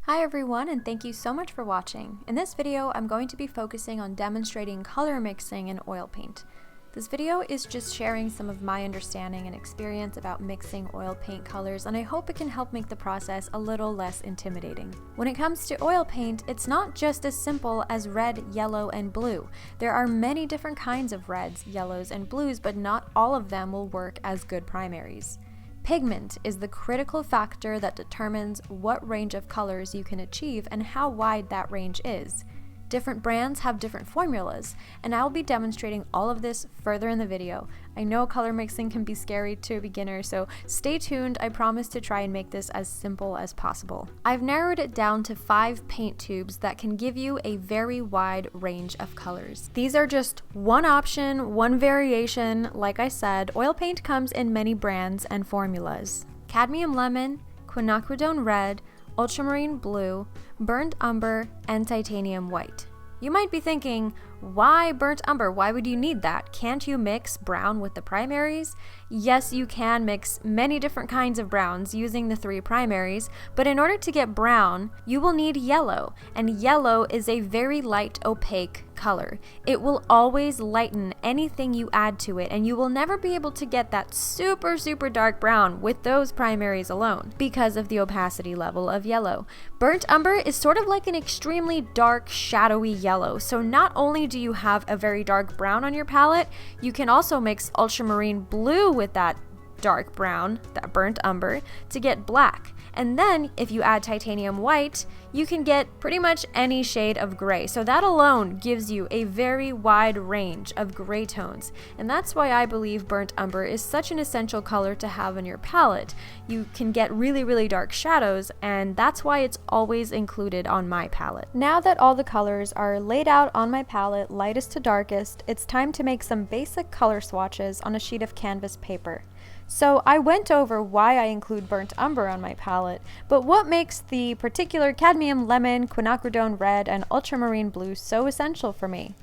Hi everyone, and thank you so much for watching. In this video, I'm going to be focusing on demonstrating color mixing in oil paint. This video is just sharing some of my understanding and experience about mixing oil paint colors, and I hope it can help make the process a little less intimidating. When it comes to oil paint, it's not just as simple as red, yellow, and blue. There are many different kinds of reds, yellows, and blues, but not all of them will work as good primaries. Pigment is the critical factor that determines what range of colors you can achieve and how wide that range is. Different brands have different formulas, and I'll be demonstrating all of this further in the video. I know color mixing can be scary to a beginner, so stay tuned. I promise to try and make this as simple as possible. I've narrowed it down to 5 paint tubes that can give you a very wide range of colors. These are just one option, one variation. Like I said, oil paint comes in many brands and formulas: cadmium lemon, quinacridone red, ultramarine blue, burnt umber, and titanium white. You might be thinking, why burnt umber? Why would you need that? Can't you mix brown with the primaries? Yes, you can mix many different kinds of browns using the 3 primaries, but in order to get brown, you will need yellow, and yellow is a very light, opaque color. It will always lighten anything you add to it, and you will never be able to get that super dark brown with those primaries alone because of the opacity level of yellow. Burnt umber is sort of like an extremely dark, shadowy yellow, so not only do you have a very dark brown on your palette, you can also mix ultramarine blue with that dark brown, that burnt umber, to get black. And then if you add titanium white, you can get pretty much any shade of gray. So that alone gives you a very wide range of gray tones. And that's why I believe burnt umber is such an essential color to have in your palette. You can get really dark shadows, and that's why it's always included on my palette. Now that all the colors are laid out on my palette, lightest to darkest, it's time to make some basic color swatches on a sheet of canvas paper. So I went over why I include burnt umber on my palette, but what makes the particular cadmium lemon, quinacridone red, and ultramarine blue so essential for me?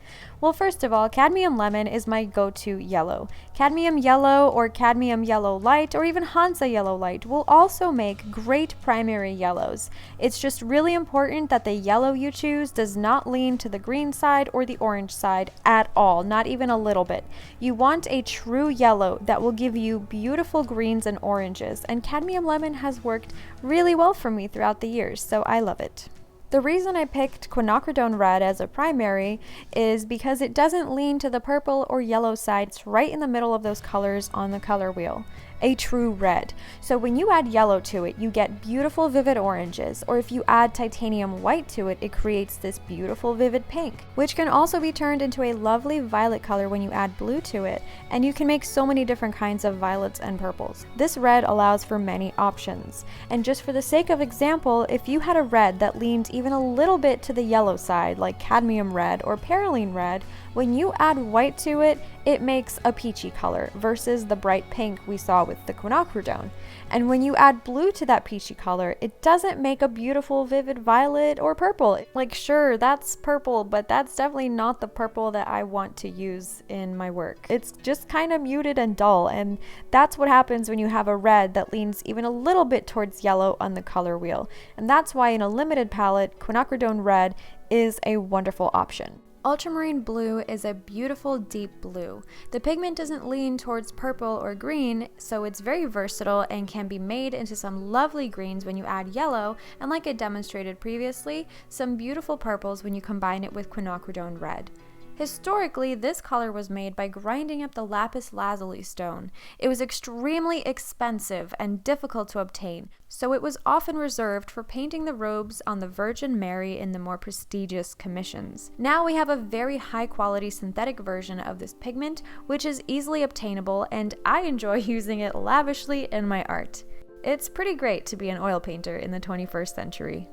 Well, first of all, cadmium lemon is my go-to yellow. Cadmium yellow or cadmium yellow light or even Hansa yellow light will also make great primary yellows. It's just really important that the yellow you choose does not lean to the green side or the orange side at all, not even a little bit. You want a true yellow that will give you beautiful greens and oranges, and cadmium lemon has worked really well for me throughout the years, so I love it. The reason I picked quinacridone red as a primary is because it doesn't lean to the purple or yellow side. It's right in the middle of those colors on the color wheel. A true red. So when you add yellow to it, you get beautiful vivid oranges, or if you add titanium white to it, it creates this beautiful vivid pink, which can also be turned into a lovely violet color when you add blue to it, and you can make so many different kinds of violets and purples. This red allows for many options, and just for the sake of example, if you had a red that leaned even a little bit to the yellow side, like cadmium red or perylene red, when you add white to it, it makes a peachy color versus the bright pink we saw with the quinacridone. And when you add blue to that peachy color, it doesn't make a beautiful vivid violet or purple. Like, sure, that's purple, but that's definitely not the purple that I want to use in my work. It's just kind of muted and dull, and that's what happens when you have a red that leans even a little bit towards yellow on the color wheel. And that's why in a limited palette, quinacridone red is a wonderful option. Ultramarine blue is a beautiful deep blue. The pigment doesn't lean towards purple or green, so it's very versatile and can be made into some lovely greens when you add yellow, and like I demonstrated previously, some beautiful purples when you combine it with quinacridone red. Historically, this color was made by grinding up the lapis lazuli stone. It was extremely expensive and difficult to obtain, so it was often reserved for painting the robes on the Virgin Mary in the more prestigious commissions. Now we have a very high quality synthetic version of this pigment, which is easily obtainable, and I enjoy using it lavishly in my art. It's pretty great to be an oil painter in the 21st century.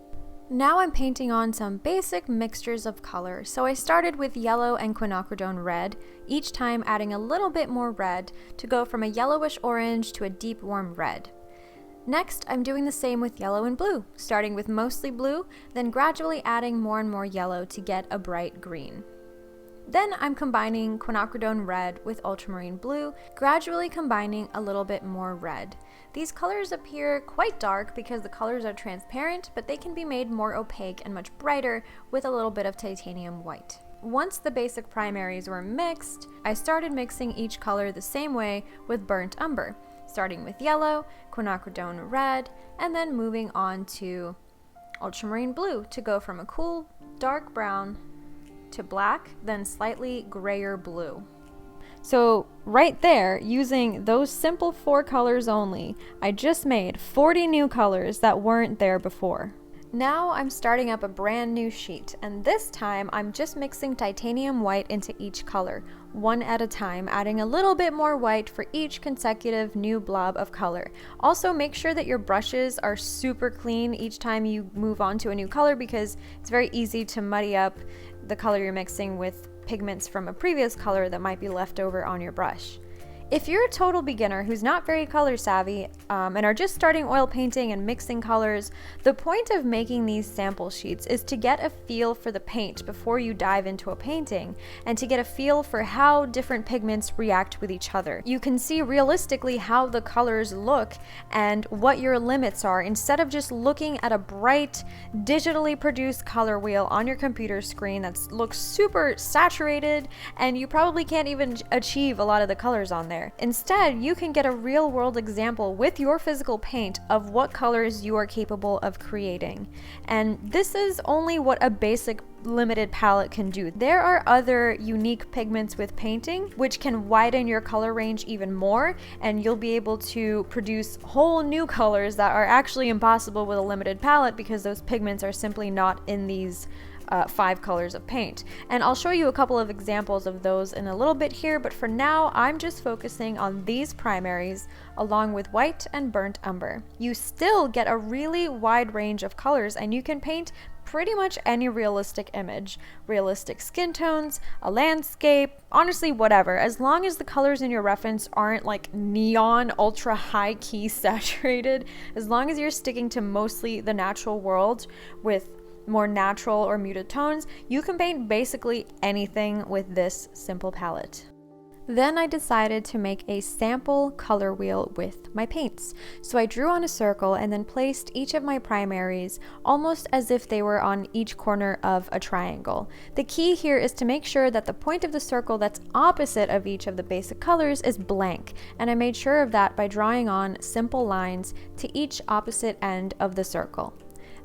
Now I'm painting on some basic mixtures of color, so I started with yellow and quinacridone red, each time adding a little bit more red to go from a yellowish orange to a deep warm red. Next, I'm doing the same with yellow and blue, starting with mostly blue, then gradually adding more and more yellow to get a bright green. Then I'm combining quinacridone red with ultramarine blue, gradually combining a little bit more red. These colors appear quite dark because the colors are transparent, but they can be made more opaque and much brighter with a little bit of titanium white. Once the basic primaries were mixed, I started mixing each color the same way with burnt umber, starting with yellow, quinacridone red, and then moving on to ultramarine blue to go from a cool dark brown to black, then slightly grayer blue. So right there, using those simple 4 colors only, I just made 40 new colors that weren't there before. Now I'm starting up a brand new sheet, and this time I'm just mixing titanium white into each color, one at a time, adding a little bit more white for each consecutive new blob of color. Also, make sure that your brushes are super clean each time you move on to a new color, because it's very easy to muddy up the color you're mixing with pigments from a previous color that might be left over on your brush. If you're a total beginner who's not very color savvy and are just starting oil painting and mixing colors, the point of making these sample sheets is to get a feel for the paint before you dive into a painting, and to get a feel for how different pigments react with each other. You can see realistically how the colors look and what your limits are, instead of just looking at a bright, digitally produced color wheel on your computer screen that looks super saturated and you probably can't even achieve a lot of the colors on there. Instead, you can get a real-world example with your physical paint of what colors you are capable of creating. And this is only what a basic limited palette can do. There are other unique pigments with painting which can widen your color range even more, and you'll be able to produce whole new colors that are actually impossible with a limited palette because those pigments are simply not in these 5 colors of paint. And I'll show you a couple of examples of those in a little bit here, but for now I'm just focusing on these primaries along with white and burnt umber. You still get a really wide range of colors, and you can paint pretty much any realistic image, realistic skin tones, a landscape, honestly whatever, as long as the colors in your reference aren't like neon ultra high key saturated, as long as you're sticking to mostly the natural world with more natural or muted tones, you can paint basically anything with this simple palette. Then I decided to make a sample color wheel with my paints. So I drew on a circle and then placed each of my primaries almost as if they were on each corner of a triangle. The key here is to make sure that the point of the circle that's opposite of each of the basic colors is blank, and I made sure of that by drawing on simple lines to each opposite end of the circle.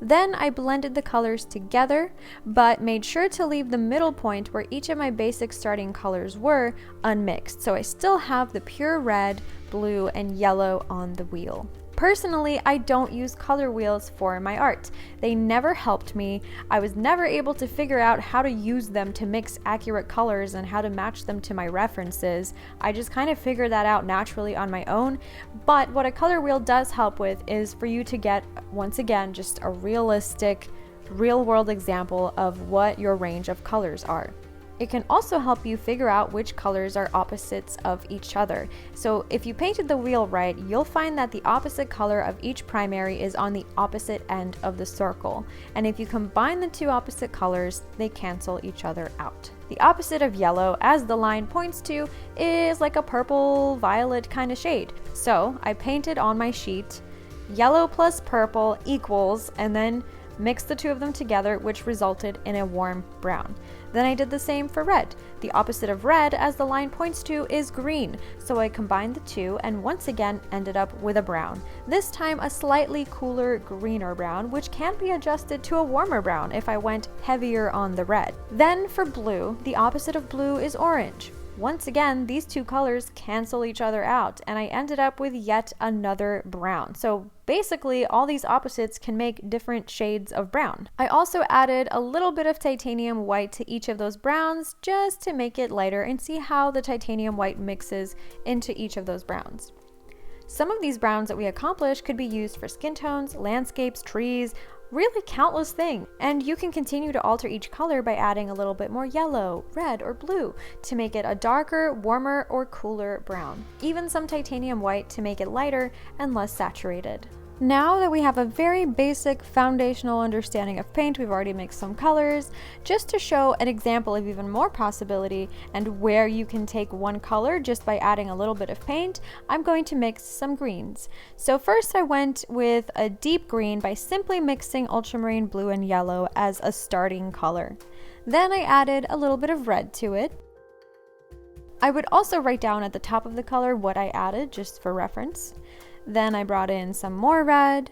Then I blended the colors together, but made sure to leave the middle point where each of my basic starting colors were unmixed, so I still have the pure red, blue, and yellow on the wheel. Personally, I don't use color wheels for my art. They never helped me. I was never able to figure out how to use them to mix accurate colors and how to match them to my references. I just kind of figured that out naturally on my own. But what a color wheel does help with is for you to get, once again, just a realistic, real-world example of what your range of colors are. It can also help you figure out which colors are opposites of each other. So if you painted the wheel right, you'll find that the opposite color of each primary is on the opposite end of the circle. And if you combine the two opposite colors, they cancel each other out. The opposite of yellow, as the line points to, is like a purple violet kind of shade. So I painted on my sheet, yellow plus purple equals, and then mixed the two of them together, which resulted in a warm brown. Then I did the same for red. The opposite of red, as the line points to, is green, so I combined the two and once again ended up with a brown. This time a slightly cooler, greener brown, which can be adjusted to a warmer brown if I went heavier on the red. Then for blue, the opposite of blue is orange. Once again, these two colors cancel each other out, and I ended up with yet another brown. So basically, all these opposites can make different shades of brown. I also added a little bit of titanium white to each of those browns just to make it lighter and see how the titanium white mixes into each of those browns. Some of these browns that we accomplished could be used for skin tones, landscapes, trees, really countless things. And you can continue to alter each color by adding a little bit more yellow, red, or blue to make it a darker, warmer, or cooler brown. Even some titanium white to make it lighter and less saturated. Now that we have a very basic foundational understanding of paint, we've already mixed some colors. Just to show an example of even more possibility and where you can take one color just by adding a little bit of paint, I'm going to mix some greens. So first I went with a deep green by simply mixing ultramarine blue and yellow as a starting color. Then I added a little bit of red to it. I would also write down at the top of the color what I added just for reference. Then I brought in some more red,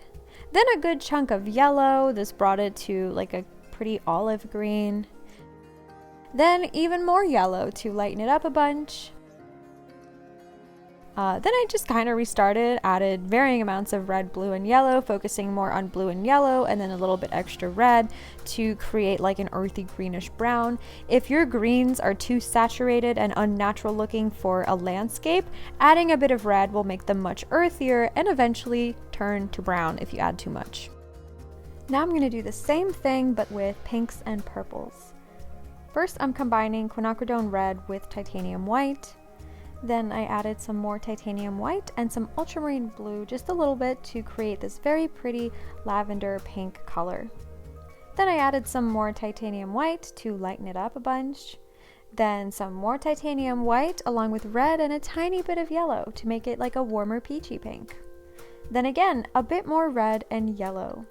then a good chunk of yellow. This brought it to like a pretty olive green. Then even more yellow to lighten it up a bunch. Then I just kind of restarted, added varying amounts of red, blue, and yellow, focusing more on blue and yellow, and then a little bit extra red to create like an earthy greenish brown. If your greens are too saturated and unnatural looking for a landscape, adding a bit of red will make them much earthier and eventually turn to brown if you add too much. Now I'm going to do the same thing but with pinks and purples. First I'm combining quinacridone red with titanium white. Then I added some more titanium white and some ultramarine blue, just a little bit, to create this very pretty lavender pink color. Then I added some more titanium white to lighten it up a bunch. Then some more titanium white along with red and a tiny bit of yellow to make it like a warmer peachy pink. Then again, a bit more red and yellow.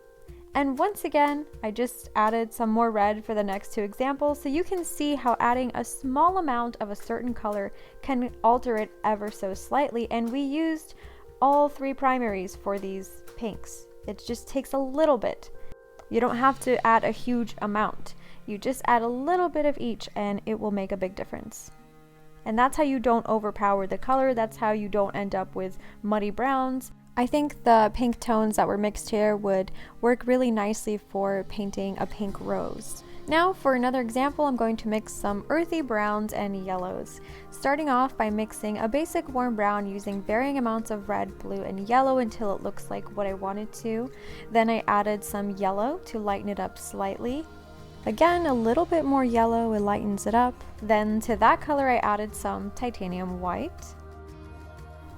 And once again, I just added some more red for the next two examples, so you can see how adding a small amount of a certain color can alter it ever so slightly. And we used all three primaries for these pinks. It just takes a little bit. You don't have to add a huge amount. You just add a little bit of each and it will make a big difference. And that's how you don't overpower the color. That's how you don't end up with muddy browns. I think the pink tones that were mixed here would work really nicely for painting a pink rose. Now for another example, I'm going to mix some earthy browns and yellows, starting off by mixing a basic warm brown using varying amounts of red, blue, and yellow until it looks like what I wanted to. Then I added some yellow to lighten it up slightly. Again, a little bit more yellow, it lightens it up. Then to that color I added some titanium white,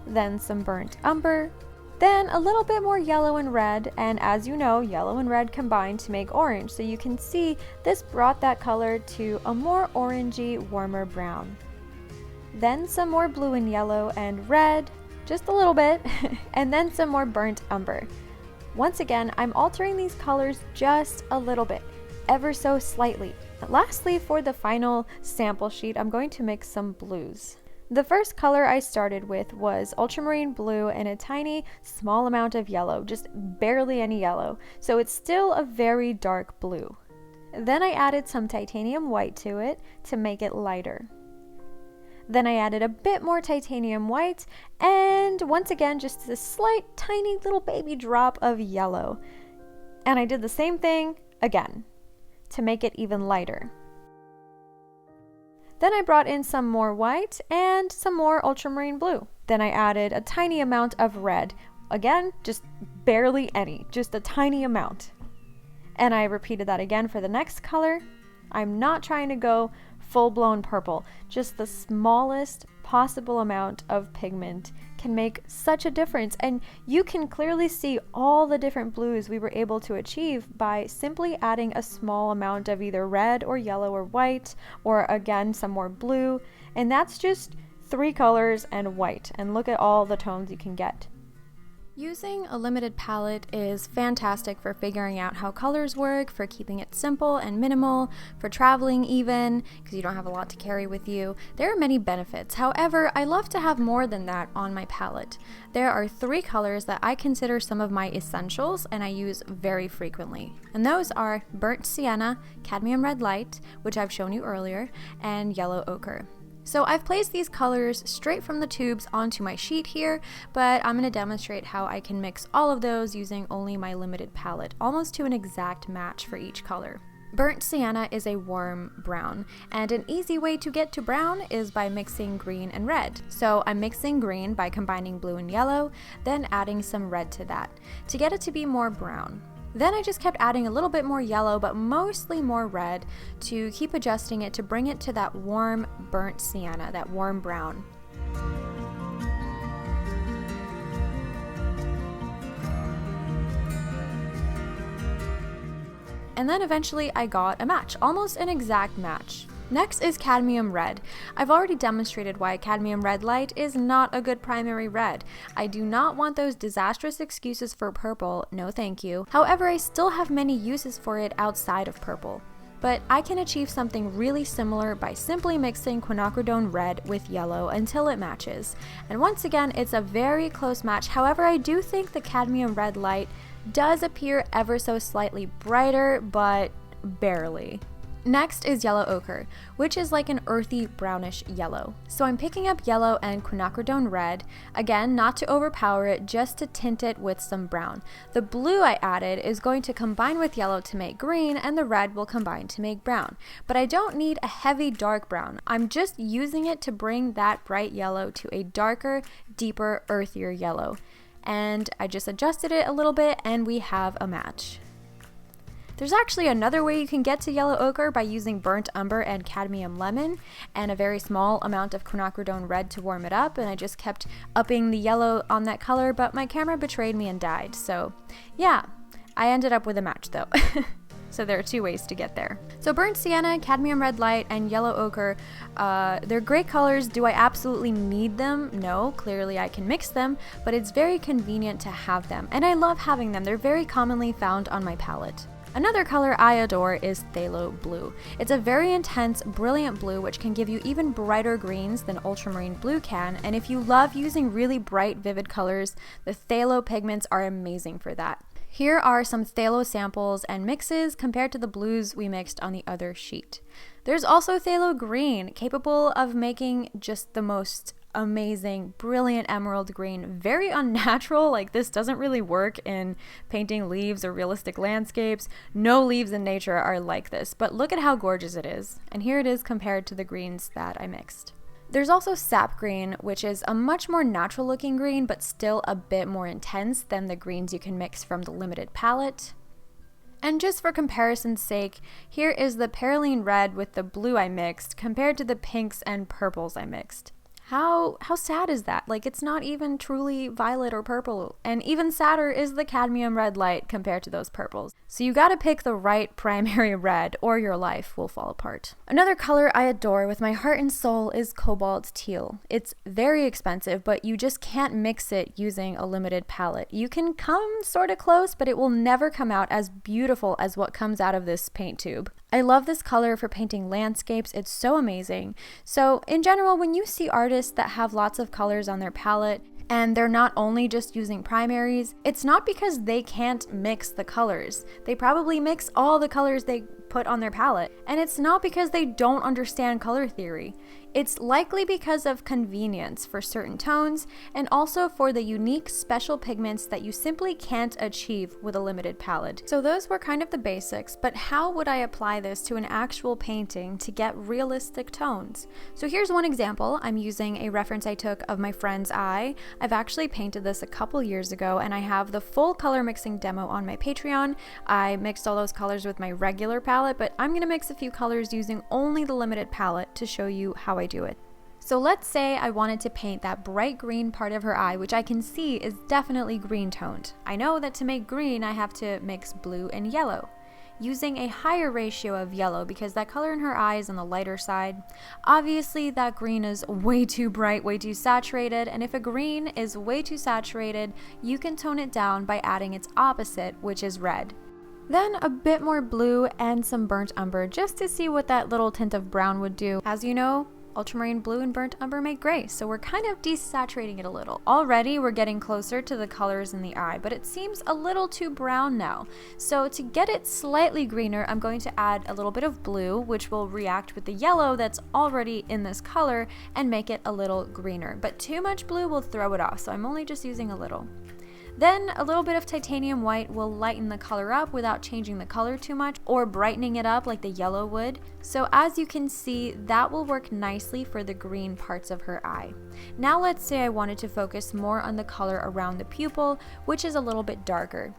then some burnt umber, then a little bit more yellow and red, and as you know, yellow and red combine to make orange, so you can see this brought that color to a more orangey, warmer brown. Then some more blue and yellow and red, just a little bit, and then some more burnt umber. Once again, I'm altering these colors just a little bit, ever so slightly. Lastly, for the final sample sheet, I'm going to mix some blues. The first color I started with was ultramarine blue and a tiny small amount of yellow, just barely any yellow, so it's still a very dark blue. Then I added some titanium white to it to make it lighter. Then I added a bit more titanium white and once again just a slight tiny little baby drop of yellow. And I did the same thing again to make it even lighter. Then I brought in some more white and some more ultramarine blue. Then I added a tiny amount of red. Again, just barely any, just a tiny amount. And I repeated that again for the next color. I'm not trying to go full-blown purple, just the smallest possible amount of pigment can make such a difference, and you can clearly see all the different blues we were able to achieve by simply adding a small amount of either red or yellow or white, or again some more blue, and that's just 3 colors and white, and look at all the tones you can get. Using a limited palette is fantastic for figuring out how colors work, for keeping it simple and minimal, for traveling even, because you don't have a lot to carry with you. There are many benefits. However, I love to have more than that on my palette. There are 3 colors that I consider some of my essentials and I use very frequently. And those are burnt sienna, cadmium red light, which I've shown you earlier, and yellow ochre. So I've placed these colors straight from the tubes onto my sheet here, but I'm going to demonstrate how I can mix all of those using only my limited palette, almost to an exact match for each color. Burnt sienna is a warm brown, and an easy way to get to brown is by mixing green and red. So I'm mixing green by combining blue and yellow, then adding some red to that, to get it to be more brown. Then I just kept adding a little bit more yellow, but mostly more red, to keep adjusting it to bring it to that warm burnt sienna, that warm brown. and then eventually I got a match, almost an exact match. Next is cadmium red. I've already demonstrated why cadmium red light is not a good primary red. I do not want those disastrous excuses for purple, no thank you. However, I still have many uses for it outside of purple. But I can achieve something really similar by simply mixing quinacridone red with yellow until it matches. And once again, it's a very close match. However, I do think the cadmium red light does appear ever so slightly brighter, but barely. Next is yellow ochre, which is like an earthy brownish yellow. So I'm picking up yellow and quinacridone red, again not to overpower it, just to tint it with some brown. The blue I added is going to combine with yellow to make green, and the red will combine to make brown. But I don't need a heavy dark brown. I'm just using it to bring that bright yellow to a darker, deeper, earthier yellow. And I just adjusted it a little bit and we have a match. There's actually another way you can get to yellow ochre by using burnt umber and cadmium lemon and a very small amount of quinacridone red to warm it up, and I just kept upping the yellow on that color, but my camera betrayed me and died. So yeah, I ended up with a match though. So there are two ways to get there. So burnt sienna, cadmium red light, and yellow ochre, they're great colors. Do I absolutely need them? No, clearly I can mix them, but it's very convenient to have them, and I love having them. They're very commonly found on my palette. Another color I adore is phthalo blue. It's a very intense, brilliant blue which can give you even brighter greens than ultramarine blue can, and if you love using really bright, vivid colors, the phthalo pigments are amazing for that. Here are some phthalo samples and mixes compared to the blues we mixed on the other sheet. There's also phthalo green, capable of making just the most amazing, brilliant emerald green. Very unnatural, like this doesn't really work in painting leaves or realistic landscapes. No leaves in nature are like this, but look at how gorgeous it is. And here it is compared to the greens that I mixed. There's also sap green, which is a much more natural looking green, but still a bit more intense than the greens you can mix from the limited palette. And just for comparison's sake, here is the perylene red with the blue I mixed compared to the pinks and purples I mixed. How sad is that? Like, it's not even truly violet or purple, and even sadder is the cadmium red light compared to those purples. So you gotta pick the right primary red or your life will fall apart. Another color I adore with my heart and soul is cobalt teal. It's very expensive, but you just can't mix it using a limited palette. You can come sort of close, but it will never come out as beautiful as what comes out of this paint tube. I love this color for painting landscapes. It's so amazing. So in general, when you see artists that have lots of colors on their palette and they're not only just using primaries, it's not because they can't mix the colors. They probably mix all the colors they put on their palette. And it's not because they don't understand color theory. It's likely because of convenience for certain tones and also for the unique special pigments that you simply can't achieve with a limited palette. So those were kind of the basics, but how would I apply this to an actual painting to get realistic tones? So here's one example. I'm using a reference I took of my friend's eye. I've actually painted this a couple years ago and I have the full color mixing demo on my Patreon. I mixed all those colors with my regular palette, but I'm gonna mix a few colors using only the limited palette to show you how I do it. So let's say I wanted to paint that bright green part of her eye, which I can see is definitely green toned. I know that to make green, I have to mix blue and yellow, using a higher ratio of yellow because that color in her eye is on the lighter side. Obviously, that green is way too bright, way too saturated, and if a green is way too saturated, you can tone it down by adding its opposite, which is red. Then a bit more blue and some burnt umber just to see what that little tint of brown would do. As you know, ultramarine blue and burnt umber make gray, so we're kind of desaturating it a little. Already we're getting closer to the colors in the eye, but it seems a little too brown now. So to get it slightly greener, I'm going to add a little bit of blue, which will react with the yellow that's already in this color and make it a little greener. But too much blue will throw it off, so I'm only just using a little. Then a little bit of titanium white will lighten the color up without changing the color too much or brightening it up like the yellow would. So as you can see, that will work nicely for the green parts of her eye. Now let's say I wanted to focus more on the color around the pupil, which is a little bit darker.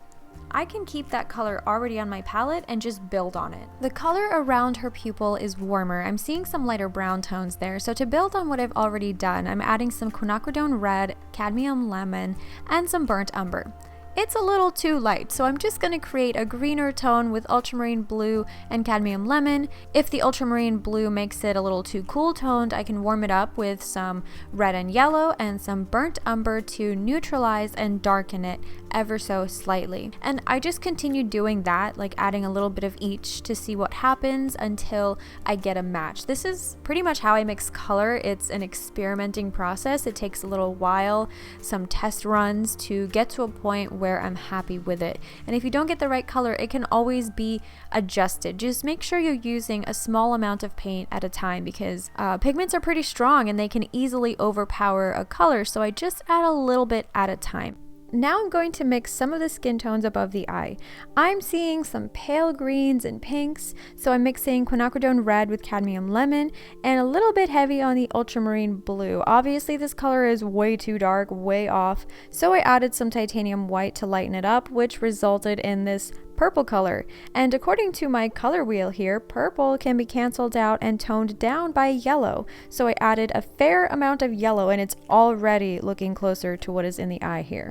I can keep that color already on my palette and just build on it. The color around her pupil is warmer. I'm seeing some lighter brown tones there, so to build on what I've already done, I'm adding some quinacridone red, cadmium lemon, and some burnt umber. it's a little too light, so I'm just going to create a greener tone with ultramarine blue and cadmium lemon. If the ultramarine blue makes it a little too cool toned, I can warm it up with some red and yellow and some burnt umber to neutralize and darken it ever so slightly. And I just continue doing that, like adding a little bit of each to see what happens until I get a match. This is pretty much how I mix color. It's an experimenting process. It takes a little while, some test runs to get to a point where I'm happy with it. And if you don't get the right color, it can always be adjusted. Just make sure you're using a small amount of paint at a time, because pigments are pretty strong and they can easily overpower a color, so I just add a little bit at a time. Now I'm going to mix some of the skin tones above the eye. I'm seeing some pale greens and pinks, so I'm mixing quinacridone red with cadmium lemon and a little bit heavy on the ultramarine blue. Obviously this color is way too dark, way off, so I added some titanium white to lighten it up, which resulted in this purple color. And according to my color wheel here, purple can be canceled out and toned down by yellow. So I added a fair amount of yellow and it's already looking closer to what is in the eye here.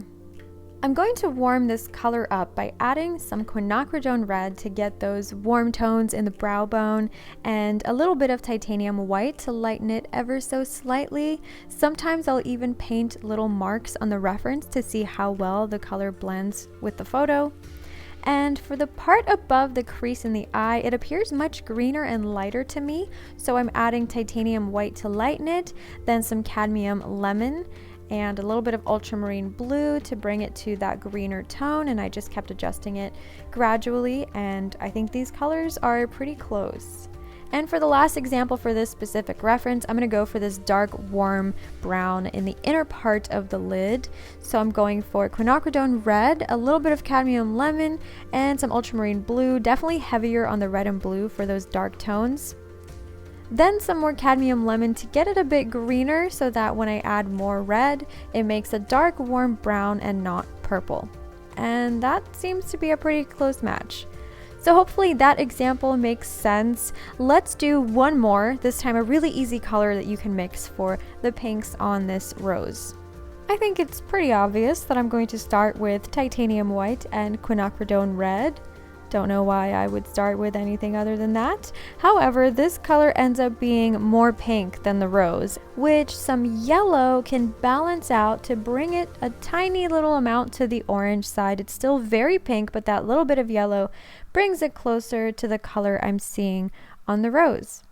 I'm going to warm this color up by adding some quinacridone red to get those warm tones in the brow bone and a little bit of titanium white to lighten it ever so slightly. Sometimes I'll even paint little marks on the reference to see how well the color blends with the photo. And for the part above the crease in the eye, it appears much greener and lighter to me, so I'm adding titanium white to lighten it, then some cadmium lemon, and a little bit of ultramarine blue to bring it to that greener tone, and I just kept adjusting it gradually, and I think these colors are pretty close. And for the last example for this specific reference, I'm going to go for this dark warm brown in the inner part of the lid. So I'm going for quinacridone red, a little bit of cadmium lemon, and some ultramarine blue, definitely heavier on the red and blue for those dark tones. Then some more cadmium lemon to get it a bit greener so that when I add more red, it makes a dark warm brown and not purple. And that seems to be a pretty close match. So hopefully that example makes sense. Let's do one more, this time a really easy color that you can mix for the pinks on this rose. I think it's pretty obvious that I'm going to start with titanium white and quinacridone red. Don't know why I would start with anything other than that. However, this color ends up being more pink than the rose, which some yellow can balance out to bring it a tiny little amount to the orange side. It's still very pink, but that little bit of yellow brings it closer to the color I'm seeing on the rose.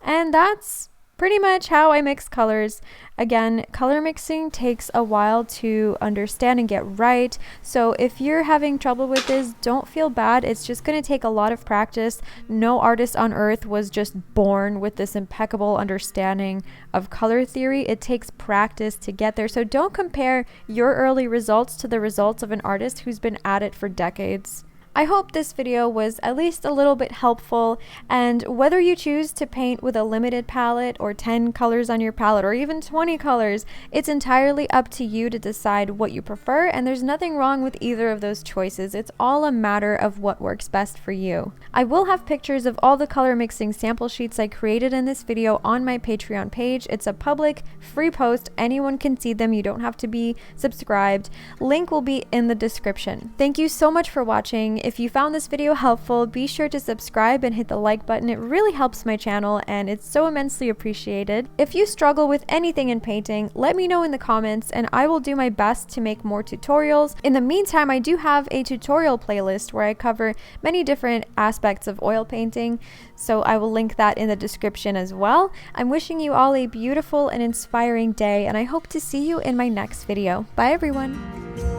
And that's pretty much how I mix colors. Again, color mixing takes a while to understand and get right. So if you're having trouble with this, don't feel bad. It's just going to take a lot of practice. No artist on earth was just born with this impeccable understanding of color theory. It takes practice to get there. So don't compare your early results to the results of an artist who's been at it for decades. I hope this video was at least a little bit helpful, and whether you choose to paint with a limited palette or 10 colors on your palette or even 20 colors, it's entirely up to you to decide what you prefer, and there's nothing wrong with either of those choices. It's all a matter of what works best for you. I will have pictures of all the color mixing sample sheets I created in this video on my Patreon page. It's a public, free post. Anyone can see them. You don't have to be subscribed. Link will be in the description. Thank you so much for watching. If you found this video helpful, be sure to subscribe and hit the like button. It really helps my channel and it's so immensely appreciated. If you struggle with anything in painting, let me know in the comments and I will do my best to make more tutorials. In the meantime, I do have a tutorial playlist where I cover many different aspects of oil painting, so I will link that in the description as well. I'm wishing you all a beautiful and inspiring day, and I hope to see you in my next video. Bye everyone!